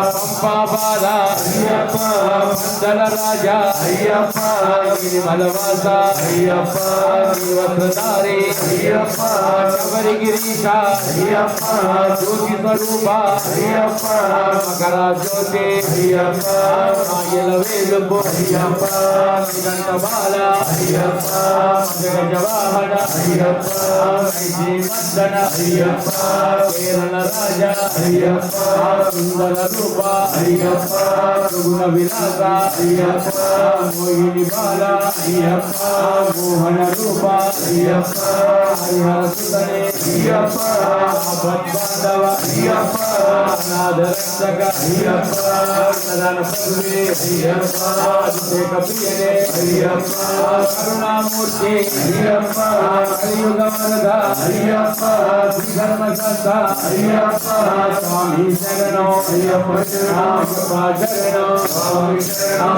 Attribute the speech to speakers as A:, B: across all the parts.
A: పంపాబాల మందల రాజా గిరిమలవాస వస్త్రధారి శబరిగిరీశ జ్యోతి స్వరూప మకర జ్యోతి మాయల వేలుపు గంటబాల జగజవాహన మందన కేరళ రాజా సుందర రూప గుణ విలాస మోహిని బాల మోహన రూప హరిహర సుందరే బాంధవ నాద రక్షక సదన పరువే అభిషేక ప్రియనే కరుణామూర్తి కలియుగ వరద ధర్మకర్త స్వామి శరణం శరణం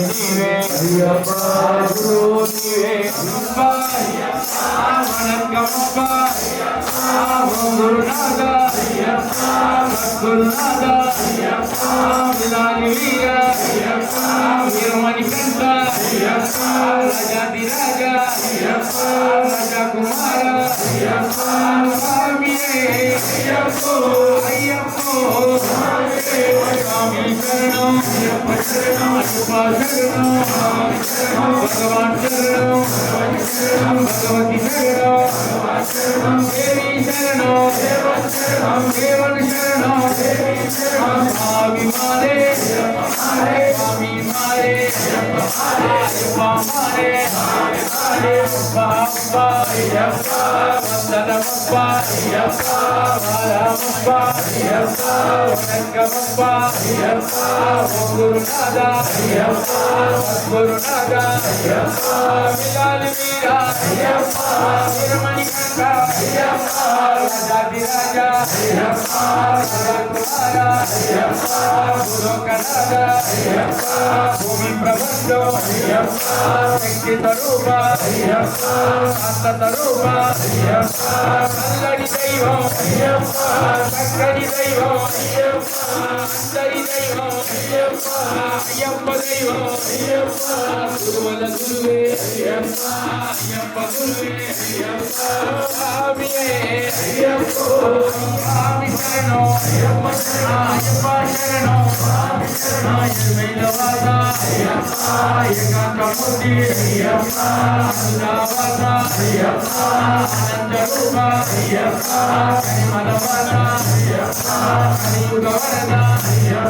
A: నీవే గురు నీవే గురునాథ గురునాథ వీరమణికంఠ రాజాధిరాజ రాజా కుమార స్వామి అయ్యప్పో స్వామి శరణం అయ్యప్ప శరణం భగవాన్ శరణం భగవతి శరణం దేవి శరణం దేవన్ శరణం స్వామి మారే స్వామి మారే అయ్యప్ప మారే గురునాథ గురునాథ వీరమణికంఠ రాజాధిరాజ భూమి ప్రబంధో శక్తి తరూప శాంత తరూప నల్లడి దైవం చక్కని దైవం అందరి దైవం అయ్యప్ప దైవం గురువల గురువే అయ్యప్ప గురువే స్వామియే స్వామి శరణం అయ్యప్ప శరణం వైలవాస ఏకాంతమూర్తి అనురావాస ఆనందరూప కరిమలవాస కలియుగ వరద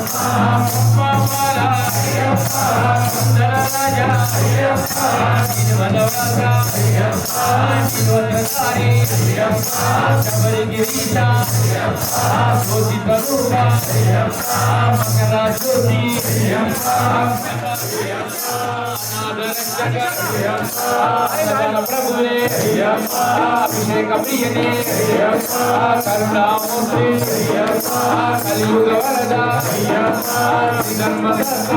A: పంపాబాల సుందర రాజా గిరిమలవాస వస్త్రధారి శబరిగిరీశ జ్యోతి స్వరూప మకర జ్యోతి ప్రభువే అభిషేక ప్రియనే కరుణామూర్తి కలియుగ వరద ధర్మకర్త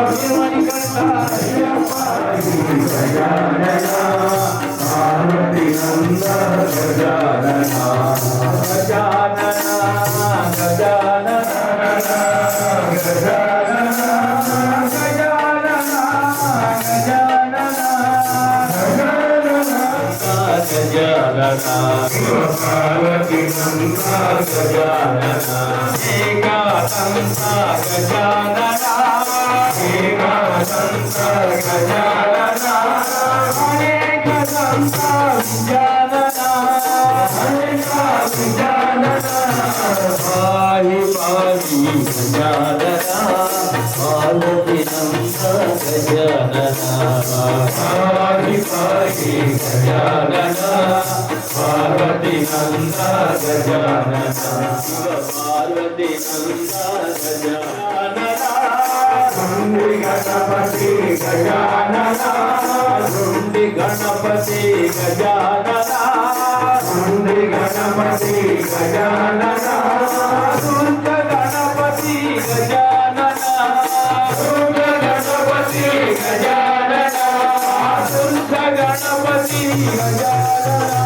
A: వీరమణికంఠ
B: పార్వతి నందా గజానన ఏకాంతా గజానన ఏకాంతా గజానన అనేకంతా విజానన అనేక విజానన పాహి పాహి గజానన పార్వతి నందా గజానన పాహి పాహి గజానన పార్వతి నందా గజానన పార్వతి నందా గజానన శృండి గణపతి గజానన శృండి గణపతి గజానన శృండి గణపతి గజానన శృంగ గణపతి గజానన శృంగ గణపతి గజానన శృంగ గణపతి గజానన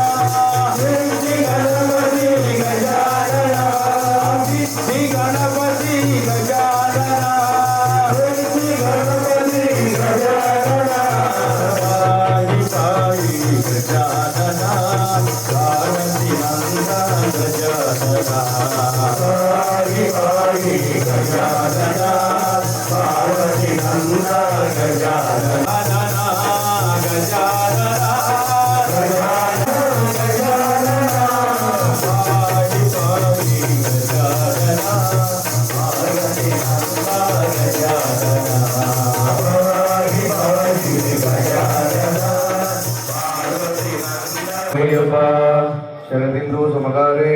C: शरदिंदु समकारे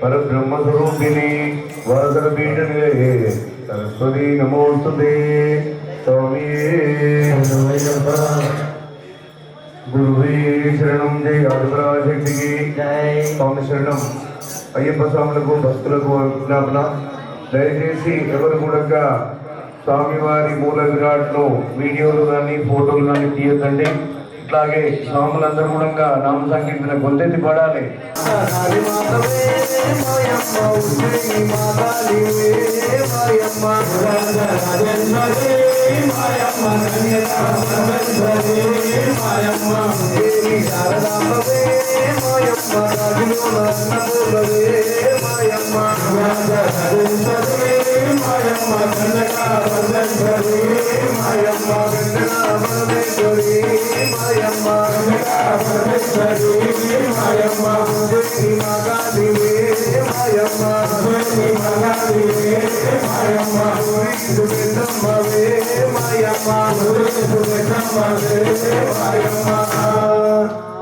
C: पर ब्रह्म स्वरूपिणी वरदर पीठ निलये सरस्वती नमोस्तुते स्वामी गुरुवे शरणं जय आदिपराशक्ति की स्वामी शरणं అయ్యప్ప స్వాములకు భక్తులకు విజ్ఞాపన దయచేసి ఎవరు కూడా స్వామివారి మూల విరాట్ను వీడియోలు కానీ ఫోటోలు కానీ తీయొద్దండి. ఇట్లాగే స్వాములందరూ కూడా నామ సంకీర్తన గొంతెత్తి పడాలి.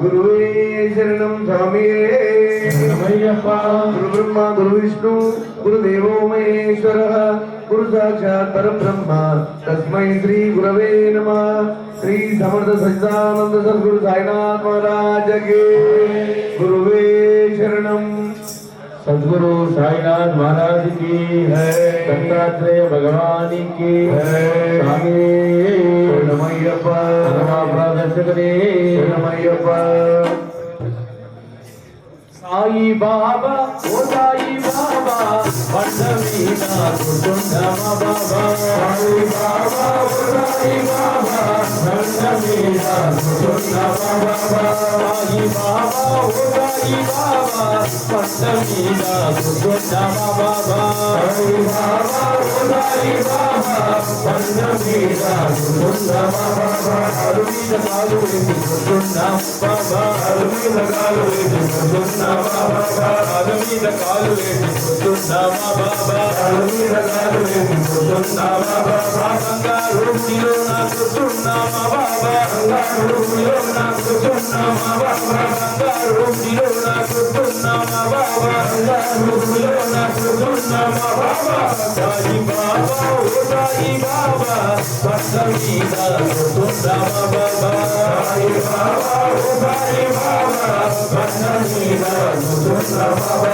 C: गुरुवे शरणं स्वामी गुरु ब्रह्मा गुरु विष्णु गुरुदेवो महेश्वरः गुरु साक्षात् परब्रह्म तस्मै श्री गुरवे नमः. श्री समर्थ सच्चिदानंद सद्गुरु साईनाथ महाराज के गुरुवे शरणं.
B: सद्गुरु साईनाथ महाराज की है, दत्तात्रेय भगवान की है. स्वामी
C: शरणमय्यप्पा
B: दर्शकरे
C: शरणमय्यप्पा.
B: साई बाबा ओ साई बाबा पंडमीना कुटुंबमा बाबा. साई बाबा ओ साई बाबा पंडमीना कुटुंबमा बाबा. साई बाबा ओ साई बाबा पंडमीना कुटुंबमा बाबा. साई बाबा ओ साई बाबा पंडमीना कुटुंबमा बाबा. అరుమిద కాలు వేసి కుటుంబం బాబా. అరుమిద కాలు వేసి కుటుంబం బాబా. అరుమిద కాలు వేసి కుటుంబం బాబా. అరుమిద కాలు వేసి కుటుంబం బాబా. బంగారులో నా కుటుంబం బాబా. బంగారులో నా కుటుంబం బాబా. బంగారులో నా కుటుంబం బాబా. బంగారులో నా కుటుంబం బాబా. సాయి బాబా ఓ సాయి బాబా పండమీద కుటుంబం బాబా. సాయి బాబా ఓ సాయి బాబా పండమీద కుటుంబం బాబా.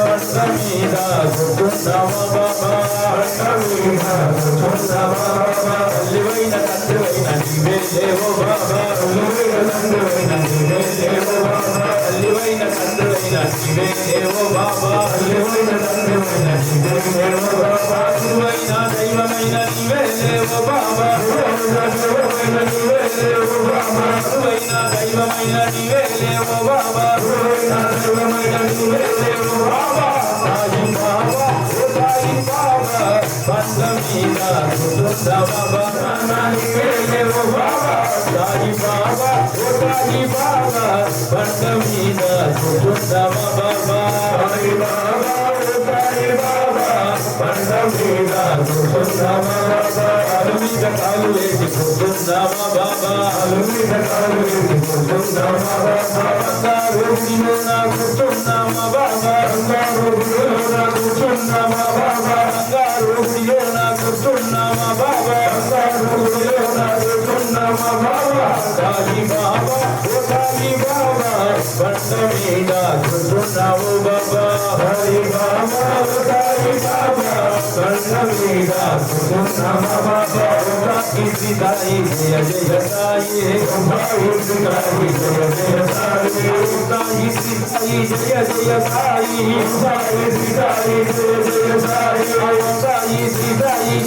B: పండమీద కుటుంబం బాబా. పండమీద కుటుంబం బాబా. తల్లివైన తండ్రివైన నీవే దేవో బాబా. తల్లివైన తండ్రివైన నీవే దేవో బాబా. తల్లివైన తండ్రివైన నీవే దేవో బాబా. తల్లివైన తండ్రివైన నీవే దేవో బాబా. గురువైన దైవమైన నీవే దేవో బాబా. గురువైన దైవమైన నీవే దేవో బాబా. గురువైన దైవమైన నీవే దేవో బాబా. గురువైన దైవమైన నీవే దేవో బాబా. సాయి బాబా ఓ సాయి బాబా పండమీద కుటుంబం బాబా. నీవే దేవో బాబా. సాయి బాబా ఓ సాయి బాబా పండమీద కుటుంబం బాబా. సాయి బాబా ఓ సాయి బాబా పండమీద కుటుంబం బాబా. అరుమిద కాలు వేసి కుటుంబం బాబా. అరుమిద కాలు వేసి కుటుంబం బాబా. బంగారులో నా కుటుంబం బాబా. బంగారులో నా కుటుంబం బాబా. బంగారులో నా కుటుంబం బాబా. బంగారులో నా కుటుంబం బాబా. సాయి బాబా ఓ సాయి బాబా పండమీద కుటుంబం బాబా. సాయి బాబా ఓ సాయి బాబా పండమీద కుటుంబం బాబా. శ్రీ సాయి జయ జయ సాయి. సాయి శ్రీ సాయి జయ జయ సాయి. సాయి శ్రీ సాయి జయ జయ సాయి. సాయి శ్రీ సాయి జయ జయ సాయి. సాయి శ్రీ సాయి.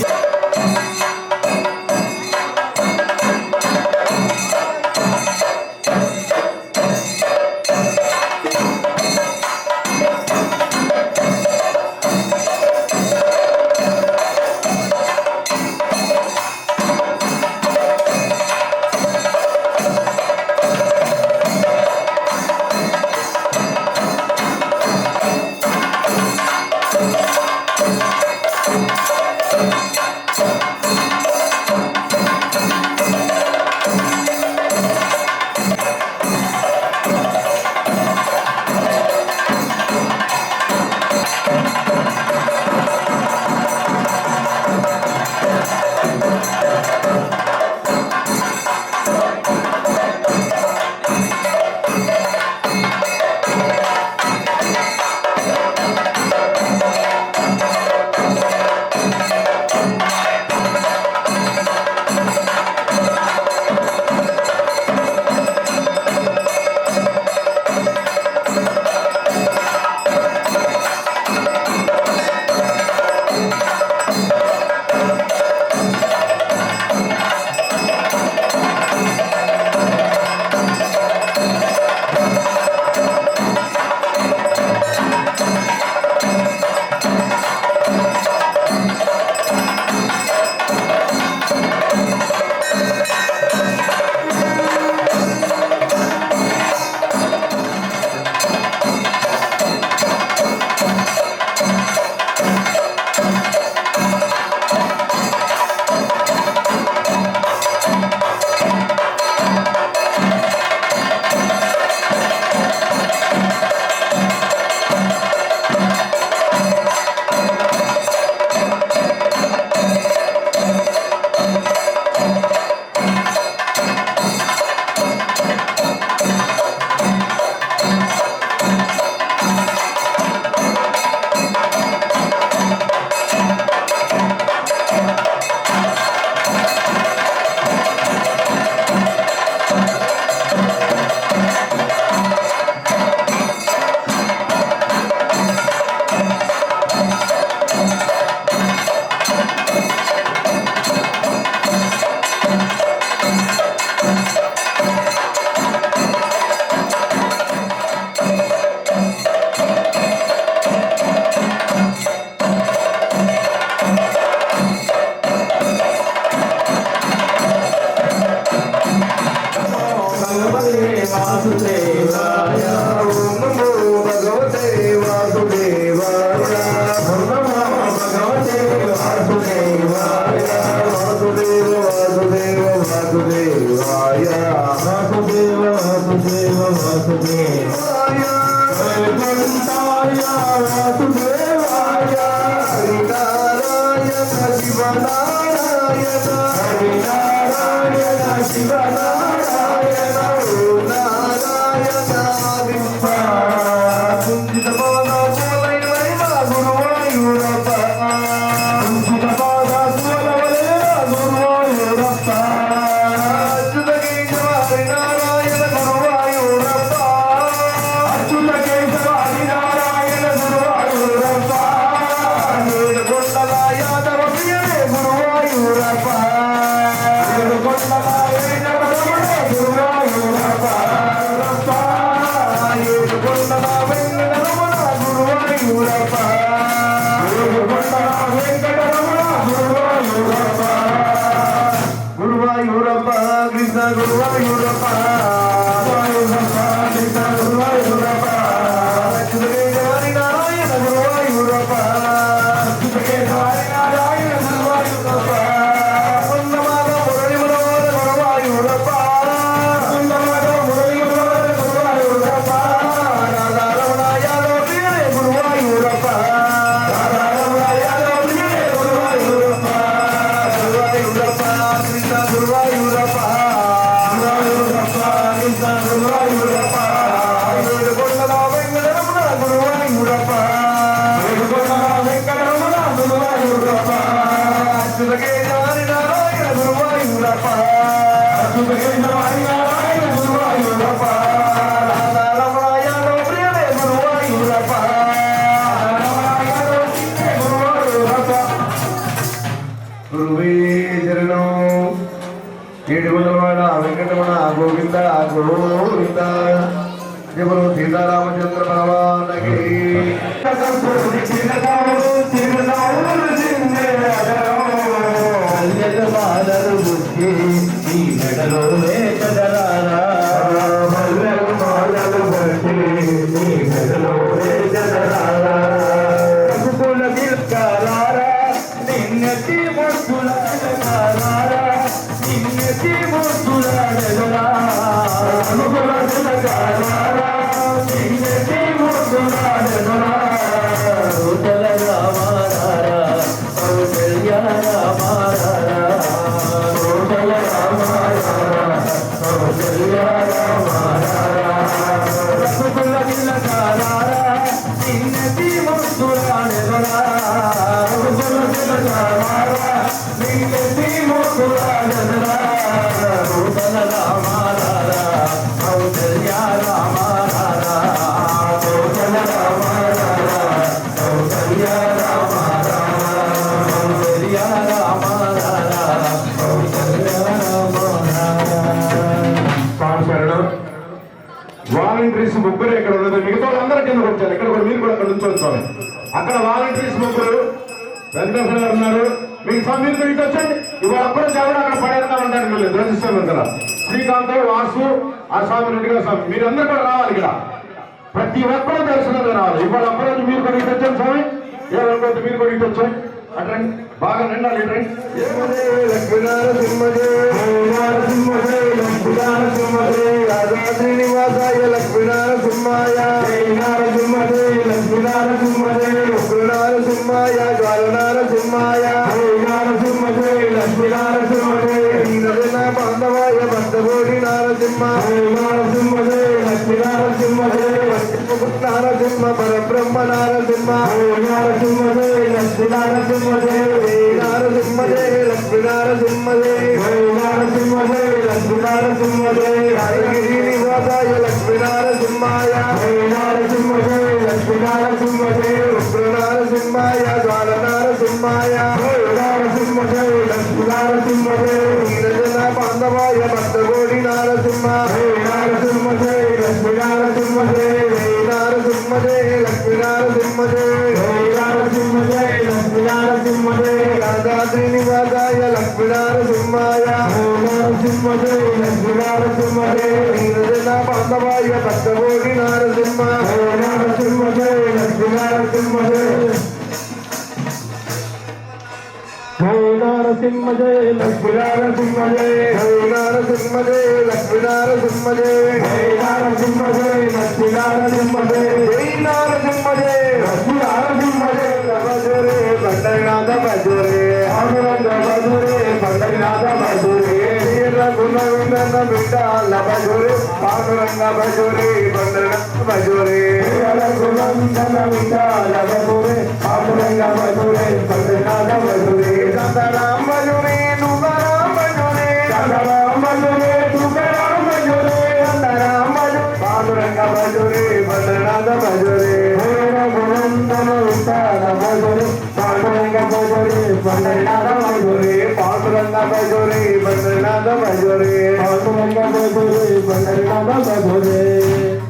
B: వైకుంఠాయ వాసుదేవాయ
C: హరినారాయణ శివనారాయణ
B: హరినారాయణ శివనారాయణ
C: ఓం నారాయణ విష్ణ కుంజిత పాద పోలై వైమ గురువాయూరప్ప
B: కుంజిత పాద శివలవలేన గురువాయూరప్ప
C: అచ్యుత కేశవ హరినారాయణ గురువాయూరప్ప
B: అచ్యుత కేశవ హరినారాయణ గురువాయూరప్ప
C: ఏడుకొండల యాదవ ప్రియనే గురువాయూరప్ప
B: ఏడుకొండల వెంకటరమణ గురువాయూరప్ప
C: ఏడుకొండల వెంకటరమణ గురువాయూరప్ప
B: ఏడుకొండల వెంకటరమణ గురువాయూరప్ప
C: గురువాయూరప్ప కృష్ణ గురువాయూరప్ప
B: కృష్ణ గురువాయూరప్ప
C: అచ్యుత కేశవ హరినారాయణ గురువాయూరప్ప
B: అచ్యుత కేశవ హరినారాయణ గురువాయూరప్ప
C: వందమాల మురళి మనోహర గురువాయూరప్ప
B: సుందరమద మురళి మనోహర గురువాయూరప్ప
C: రాధారమణ యాదవ ప్రియనే గురువాయూరప్ప
B: రాధారమణ యాదవ ప్రియనే గురువాయూరప్ప
C: గురువాయూరప్ప కృష్ణ గురువాయూరప్ప
B: గురువాయూరప్ప కృష్ణ గురువాయూరప్ప
C: ఏడుకొండల వెంకటరమణ గురువాయూరప్ప
B: ఏడుకొండల వెంకటరమణ గురువాయూరప్ప
C: అచ్యుత కేశవ హరినారాయణ గురువాయూరప్ప
B: అచ్యుత కేశవ హరినారాయణ గురువాయూరప్ప
C: రాధారమణ యాదవ ప్రియనే గురువాయూరప్ప
B: రాధారమణ యాదవ ప్రియనే గురువాయూరప్ప
C: గురువే శరణం ఏడుకొండలవాడ వెంకటరమణ గోవింద గోవింద జబరు సీతారామచంద్ర భగవానకి
B: మాలరు బుద్ధి ఈ మెడలో వేచదరారా మాలరు బుద్ధి ఈ మెడలో వేచదరారా రఘుకుల తిలకారారా నిన్నటి ముద్దులాడగారారా నిన్నటి ముద్దులాడగరా రఘుకుల తిలకారారా నిన్నటి ముద్దులాడగరా రుదల రామారారా కౌసల్య రామారారా రుదల రామారారా కౌసల్య రామారారా రఘుకుల తిలకారారా నిన్నటి ముద్దులాడగరా రఘుకుల తిలకారారా నిన్నటి ముద్దులాడగరా రుదల రామారారా కౌసల్య రామారారా కౌసల్య రామారారా కౌసల్య రామారారా కౌసల్య రామారారా కౌసల్య రామారారా
D: వాలంటీర్స్ ముగ్గురు ఇక్కడ ఉన్నది మిగతా వాళ్ళందరూ కిందకు వచ్చారు ఇక్కడ కూడా మీరు కూడా అక్కడ నుంచి వచ్చారు అక్కడ వాలంటీర్స్ ముగ్గురు వెంకటేశ్వర గారు ఉన్నారు మీకు మీరు కూడా ఇటు వచ్చండి ఇవాళ అప్పుడు చదువు అక్కడ పడేస్తా ఉంటారు వీళ్ళు ధ్వజిస్తారు కదా శ్రీకాంత్ వాసు ఆ స్వామి రెడ్డి గారు స్వామి మీరందరూ కూడా రావాలి ఇక్కడ ప్రతి ఒక్కరూ దర్శనంగా రావాలి ఇవాళ అప్పుడు మీరు కూడా ఇటు వచ్చాను స్వామి ఏమనుకోవద్దు మీరు కూడా ఇటు వచ్చాయి అట్రండి బాగా నిండాలి ఇటు రండి
C: లక్ష్మీనారసింహజే లక్ష్మీనారసింహజే రాధా శ్రీనివాసాయ లక్ష్మీనారసింహాయ
B: నరసింహదే లక్ష్మీనారసింహదే
C: ఉగ్రనారసింహాయ జ్వాలనారసింహాయ
B: నరసింహదే లక్ష్మీనారసింహదే
C: దీనజన బాంధవాయ భక్తకోటి నారసింహ
B: నరసింహదే లక్ష్మీనారసింహదే
C: నారసింహ పరబ్రహ్మ నారసింహ
B: నరసింహదే లక్ష్మీనారసింహదే
C: నారసింహజే లక్ష్మీనారసింహజే
B: నరసింహదే లక్ష్మీనారసింహదే
C: యాదగిరి నివాసాయ లక్ష్మీనారసింహాయ
B: నరసింహదే లక్ష్మీనారసింహదే
C: ఉగ్రనారసింహాయ జ్వాలనారసింహాయ
B: నరసింహదే లక్ష్మీనారసింహదే
C: దీనజన బాంధవాయ భక్తకోటి నారసింహ
B: నరసింహదే లక్ష్మీనారసింహదే
C: నారసింహజే లక్ష్మీనారసింహజే
B: నరసింహదే లక్ష్మీనారసింహదే
C: యాదాద్రి నివాసాయ లక్ష్మీనారసింహాయ
B: నరసింహదే లక్ష్మీనారసింహదే
C: దీనజన బాంధవాయ భక్తకోటి నారసింహ
B: నరసింహదే లక్ష్మీనారసింహదే నరసింహ జయ లక్ష్మీ నరసింహ జయ
C: నరసింహ జయ లక్ష్మీ నరసింహ జయ
B: నరసింహ జయ లక్ష్మీ నరసింహ జయ
C: నరసింహ జయ
B: లక్ష్మీ నరసింహ జయ
C: భజరే బండనాథ భజరే
B: ఆనంద భజరే పండరినాథ భజరే
C: రఘునందన విఠాల భజరే పాండురంగ భజరే బండనాథ భజరే
B: రఘునందన విఠాల భజరే పాండురంగ భజరే పండరినాథ భజరే
C: సీతారామ భజరే తుకారామ భజరే
B: రామ భజరే తుకారామ భజరే
C: సీతారామ భజరే పాండురంగ భజరే బండనాథ భజరే
B: రఘునందన విఠాల భజరే పాండురంగ భజరే పండరినాథ భజరే
C: పాండురంగ భజరే బండనాథ భజరే
B: పాండురంగ భజరే పండరినాథ భజరే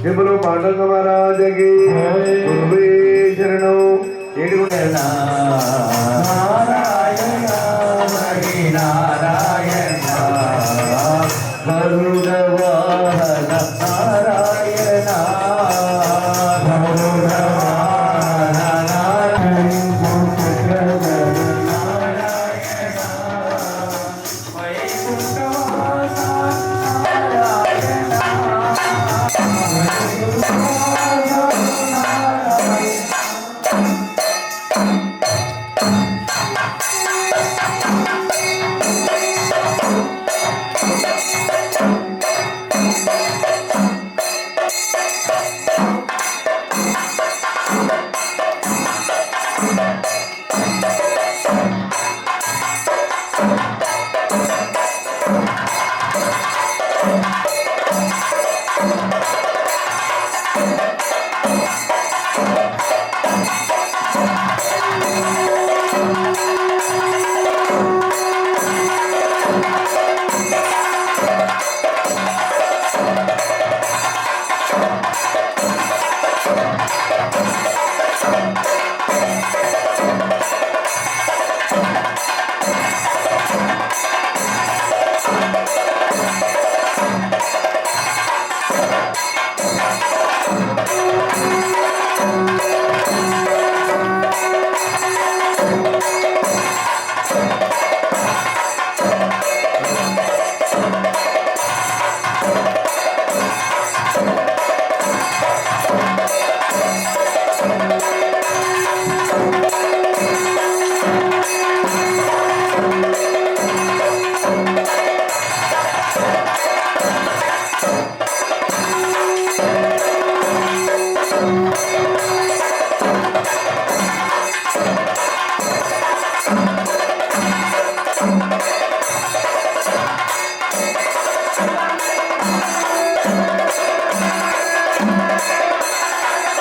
C: చెప్పులు పాండురంగ మహారాజకి గురువే శరణం ఏడుగుంటే
A: నారాయణ హరి నారాయణ గరుడ వాహన నారాయణ గరుడ వాహన నారాయణ వైకుంఠవాస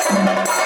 C: Thank you.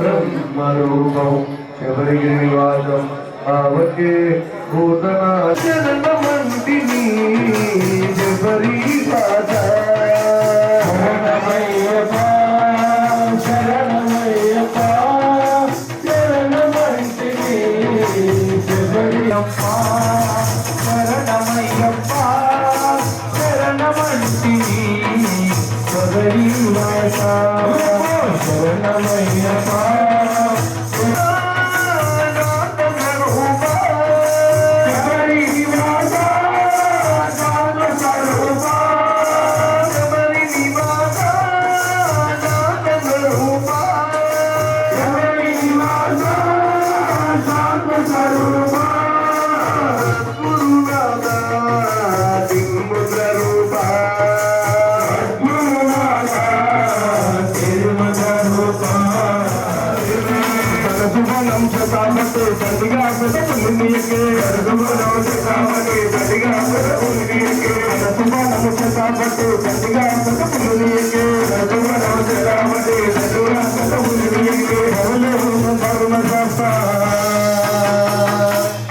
C: బ్రహ్మరూపం శబరిగిరివాసం ఆవకే భూతనాశనమంటిని శబరి పాద శరణమయ్యప్ప శరణమయ్యప్ప శరణమంటిని శబరియప్ప శరణమయ్యప్ప శరణమంటిని శబరివాస శరణమయ్యప్ప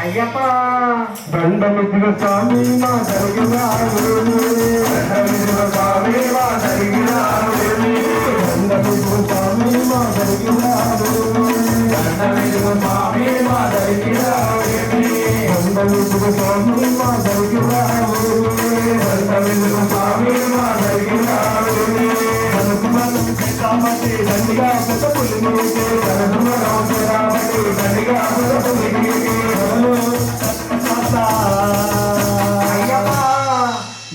C: అయ్యప్ప దండమిత్ర స్వామి మా జరిగిన స్వామి మా జరిగిన దండమిత్ర స్వామి మా జరిగిన దండమిత్ర స్వామి మా జరిగిన దండమిత్ర స్వామి మా జరిగిన దండమిత్ర స్వామి మా జరిగిన కాబట్టి దండిగా పెద్ద పులికి కాబట్టి దండిగా పెద్ద పులికి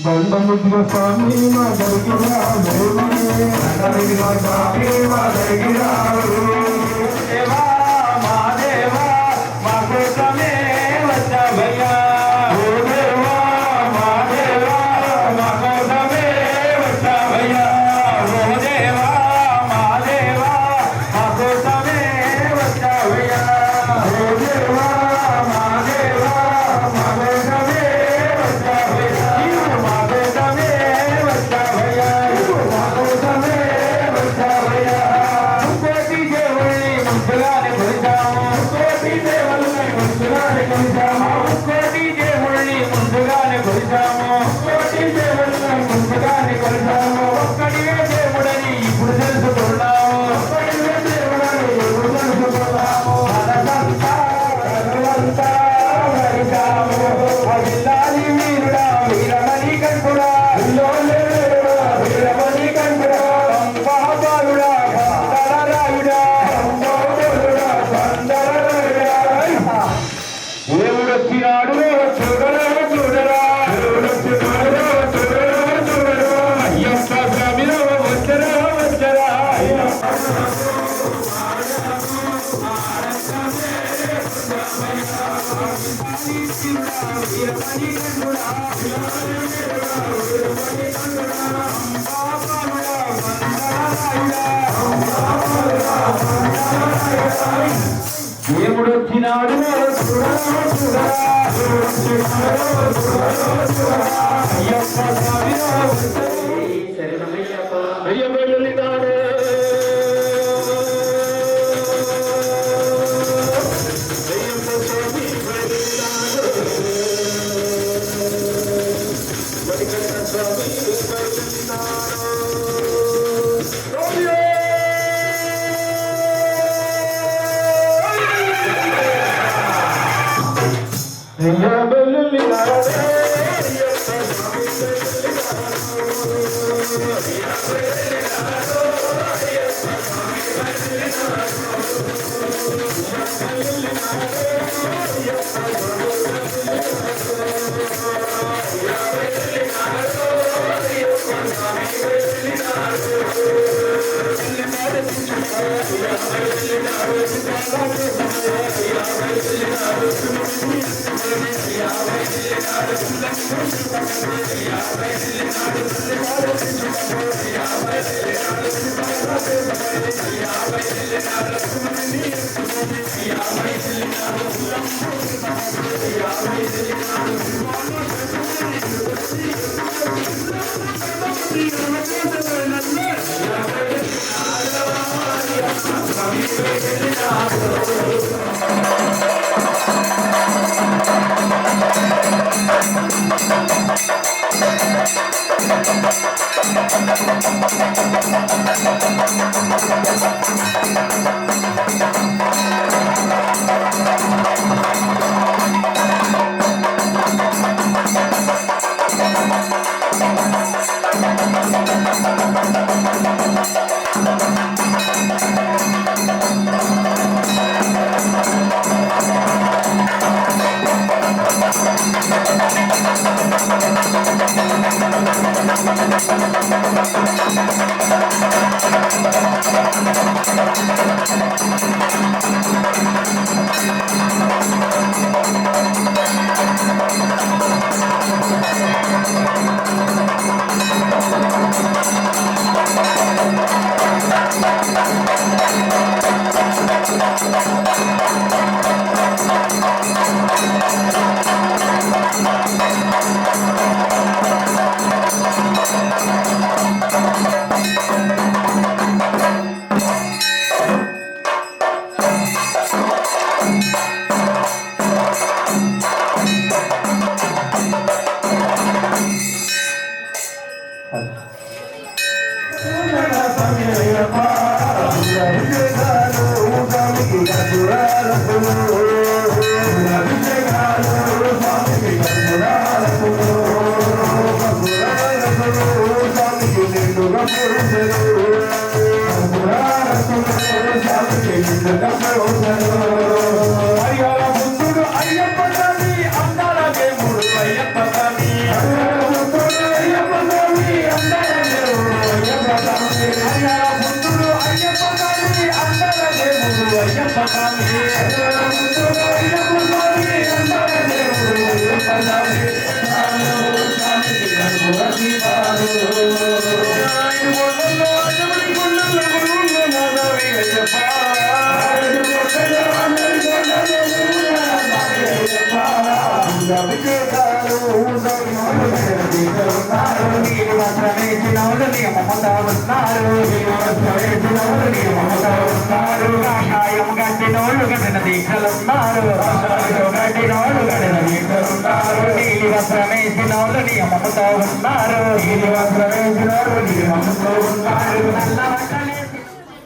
C: దండముద్ర స్వామి మా జరిగిన దండముద్ర స్వామి మా జరిగిన దేవా మా దేవా మా కోసమే వచ్చావయ్యా ఓ దేవా మా దేవా మా కోసమే వచ్చావయ్యా ఓ దేవా మా దేవా మా కోసమే వచ్చావయ్యా ఓ దేవా మా దేవా మా కోసమే ఒక్కడివే దేవుడని ఇప్పుడు తెలుసుకున్నాము వీరుడా వీరమణి కంకుడా వీరమణి కంకుడా బాబాలుడా దేవుడొచ్చి దేవుడు వచ్చినాడు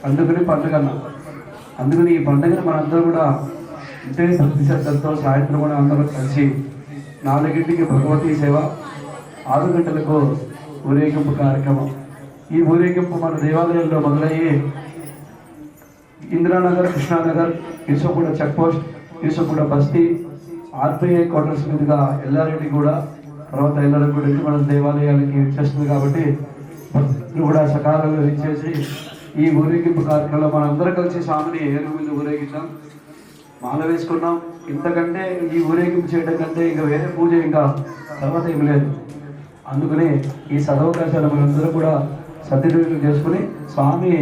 C: అందుకని పండుగ అందుకని ఈ పండుగను మనందరూ కూడా అంటే భక్తి శ్రద్ధలతో సాయంత్రం కూడా అందరూ కలిసి 4 గంటలకి భగవతీ సేవ 6 గంటలకు ఊరేగింపు కార్యక్రమం. ఈ ఊరేగింపు మన దేవాలయంలో మొదలయ్యి ఇందిరానగర్, కృష్ణానగర్, యూసఫ్గూడ చెక్ పోస్ట్, యూసఫ్గూడ బస్తీ, ఆర్పిఐ క్వార్టర్స్ మీదుగా ఎల్లారెడ్డి కూడా, తర్వాత ఎల్లారెడ్డి కూడా మన దేవాలయాలకి వచ్చేస్తుంది. కాబట్టి భక్తులు కూడా సకాలంలో ఇచ్చేసి ఈ ఊరేగింపు కార్యక్రమంలో మనందరూ కలిసి స్వామిని ఏనుగు మీద ఊరేగిద్దాం.
E: మాల వేసుకున్నాం. ఇంతకంటే ఈ ఊరేగింపు చేయడం కంటే ఇక వేరే పూజ ఇంకా తర్వాత ఏం లేదు. అందుకనే ఈ సదవకాశాలు మనందరూ కూడా సద్వినియోగం చేసుకుని స్వామి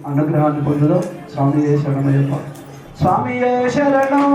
E: అనుగ్రహాన్ని పొందుదాం. స్వామి శరణమయ్యప్ప. స్వామి శరణం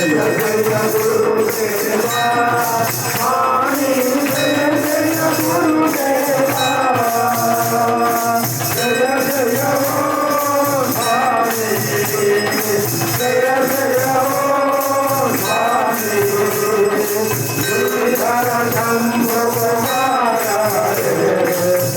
C: జయ జయ గురుదేవా